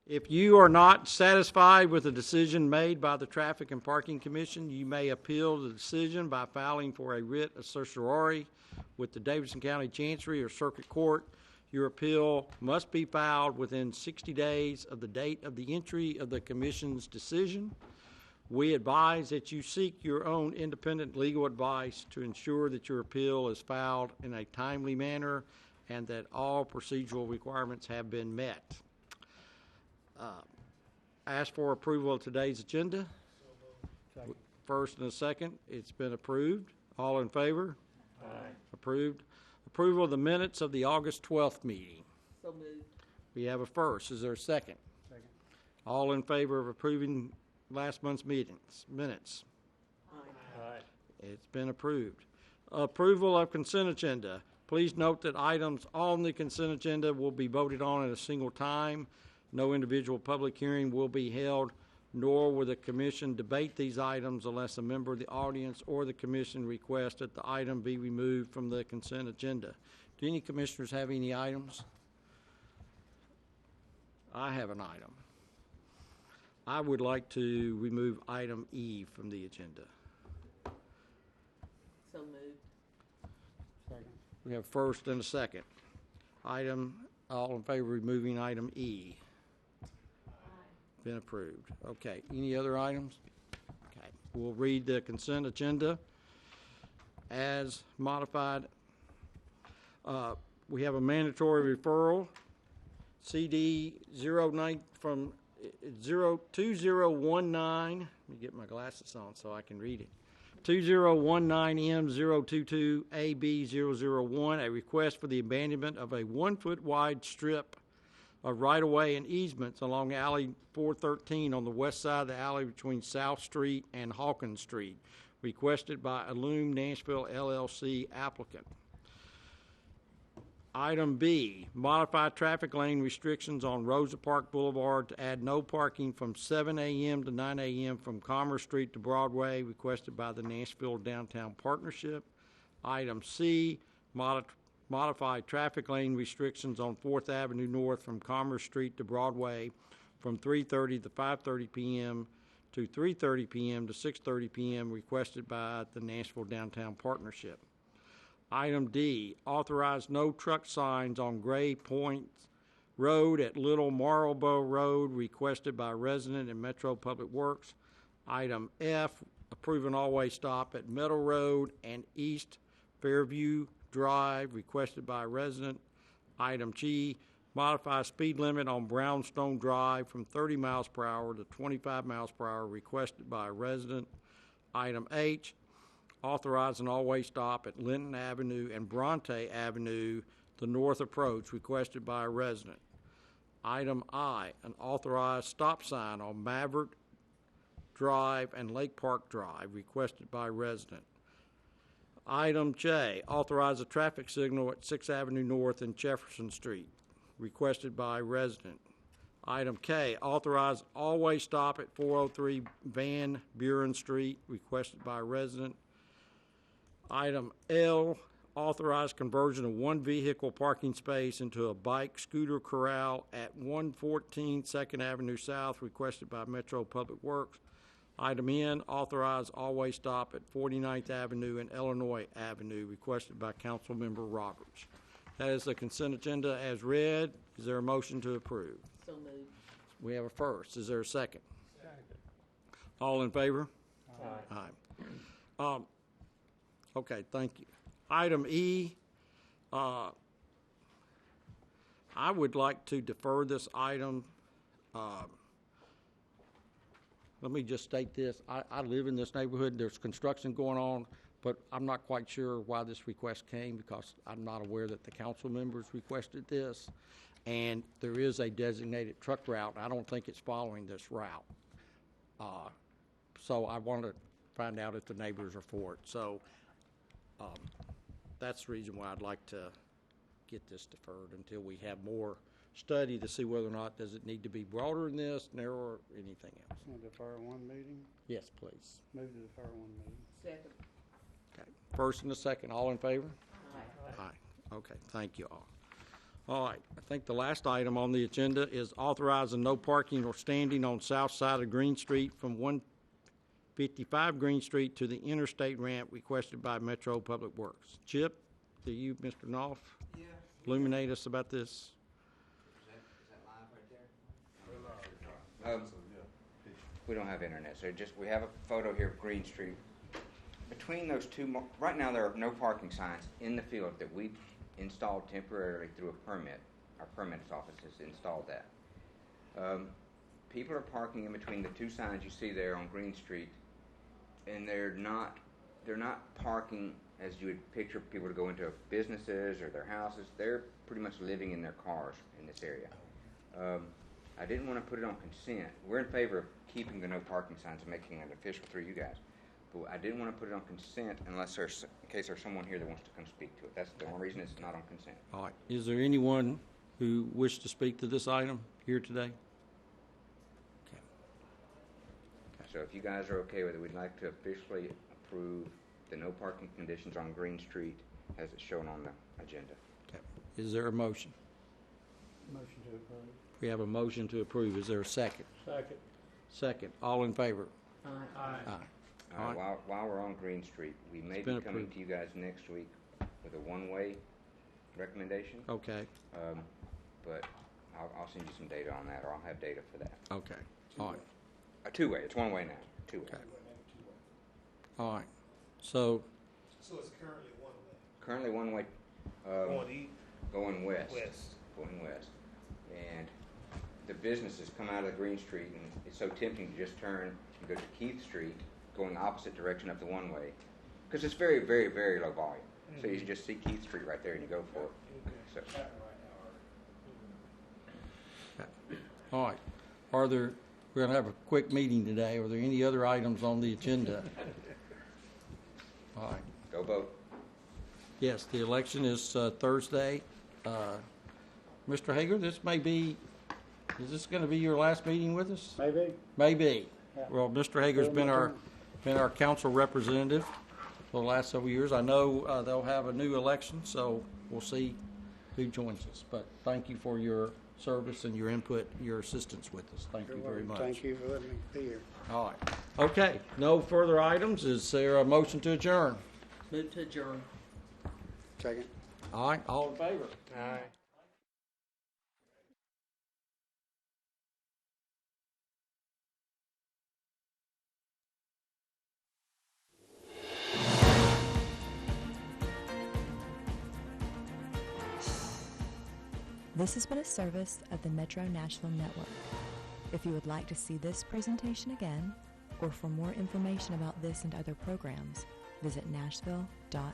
If you are not satisfied with the decision made by the Traffic and Parking Commission, you may appeal the decision by filing for a writ of certiorari with the Davidson County Chancery or Circuit Court. Your appeal must be filed within 60 days of the date of the entry of the Commission's decision. We advise that you seek your own independent legal advice to ensure that your appeal is filed in a timely manner and that all procedural requirements have been met. Ask for approval of today's agenda. Second. First and a second. It's been approved. All in favor? Aye. Approved. Approval of the minutes of the August 12th meeting. So moved. We have a first. Is there a second? Second. All in favor of approving last month's minutes? Aye. It's been approved. Approval of consent agenda. Please note that items on the consent agenda will be voted on at a single time. No individual public hearing will be held, nor will the commission debate these items unless a member of the audience or the commission requests that the item be removed from the consent agenda. Do any commissioners have any items? I have an item. I would like to remove item E from the agenda. So moved. Second. We have first and a second. All in favor of removing item E? Been approved. Okay. Any other items? Okay. We'll read the consent agenda as modified. We have a mandatory referral, CD 09 from 2019. Let me get my glasses on so I can read it. 2019M022AB001, a request for the abandonment of a 1-foot wide strip of right-of-way and easements along Alley 413 on the west side of the alley between South Street and Hawkins Street, requested by Illume Nashville LLC applicant. Item B, modify traffic lane restrictions on Rosa Park Boulevard to add no parking from 7 a.m. to 9 a.m. from Commerce Street to Broadway, requested by the Nashville Downtown Partnership. Item C, modify traffic lane restrictions on 4th Avenue North from Commerce Street to Broadway from 3:30 to 5:30 p.m. to 3:30 p.m. to 6:30 p.m. requested by the Nashville Downtown Partnership. Item D, authorize no truck signs on Gray Point Road at Little Marlborough Road requested by resident and Metro Public Works. Item F, approve an all-way stop at Meadow Road and East Fairview Drive requested by a resident. Item G, modify speed limit on Brownstone Drive from 30 miles per hour to 25 miles per hour requested by a resident. Item H, authorize an all-way stop at Linton Avenue and Bronte Avenue, the north approach requested by a resident. Item I, an authorized stop sign on Maverick Drive and Lake Park Drive requested by a resident. Item J, authorize a traffic signal at 6th Avenue North and Jefferson Street, requested by a resident. Item K, authorize all-way stop at 403 Van Buren Street, requested by a resident. Item L, authorize conversion of one vehicle parking space into a bike scooter corral at 114 2nd Avenue South, requested by Metro Public Works. Item N, authorize all-way stop at 49th Avenue and Illinois Avenue, requested by Councilmember Roberts. That is the consent agenda as read. Is there a motion to approve? So moved. We have a first. Is there a second? Second. All in favor? Aye. Aye. Okay, thank you. Item E, I would like to defer this item. Let me just state this. I live in this neighborhood. There's construction going on, but I'm not quite sure why this request came because I'm not aware that the council members requested this. And there is a designated truck route. I don't think it's following this route. So I want to find out if the neighbors are for it. So that's the reason why I'd like to get this deferred until we have more study to see whether or not does it need to be broader than this, narrower, or anything else. Want to defer one meeting? Yes, please. Move to defer one meeting. Second. Okay. First and a second. All in favor? Aye. Aye. Okay. Thank you all. All right, I think the last item on the agenda is authorizing no parking or standing on south side of Green Street from 155 Green Street to the interstate ramp requested by Metro Public Works. Chip, do you, Mr. Knopf, illuminate us about this? Is that live right there? We don't have internet, so we have a photo here of Green Street. Between those two, right now there are no parking signs in the field that we installed temporarily through a permit. Our permits office has installed that. People are parking in between the two signs you see there on Green Street, and they're not parking as you would picture people to go into businesses or their houses. They're pretty much living in their cars in this area. I didn't want to put it on consent. We're in favor of keeping the no parking signs and making it official through you guys. But I didn't want to put it on consent unless in case there's someone here that wants to come speak to it. That's the only reason it's not on consent. All right, is there anyone who wishes to speak to this item here today? Okay. So if you guys are okay with it, we'd like to officially approve the no parking conditions on Green Street as it's shown on the agenda. Okay. Is there a motion? Motion to approve. We have a motion to approve. Is there a second? Second. Second. All in favor? Aye. Aye. All right, while we're on Green Street, we may It's be been coming approved. to you guys next week with a one-way recommendation. Okay. But I'll send you some data on that, or I'll have data for that. Okay. All right. A two-way. It's one-way now. Two-way. Okay. All right. So, it's currently one way. Currently one-way. Going east, Going west. west. Going west. And the businesses come out of the Green Street, and it's so tempting to just turn and go to Keith Street, going the opposite direction up the one-way, because it's very, very, very low volume. So you just see Keith Street right there, and you go for it. So, all right. We're going to have a quick meeting today. Are there any other items on the agenda? All right. go vote. Yes, the election is Thursday. Mr. Hager, is this going to be your last meeting with us? Maybe? Maybe. Yeah. Well, Mr. Hager's been our council representative for the last several years. I know they'll have a new election, so we'll see who joins us. But thank you for your service and your input, your assistance with us. Thank you very much. Thank you for letting me be here. All right. Okay, no further items. Is there a motion to adjourn? Move to adjourn. Second. All right, all in favor? Aye. This has been a service of the Metro Nashville Network. If you would like to see this presentation again, or for more information about this and other programs, visit nashville.gov.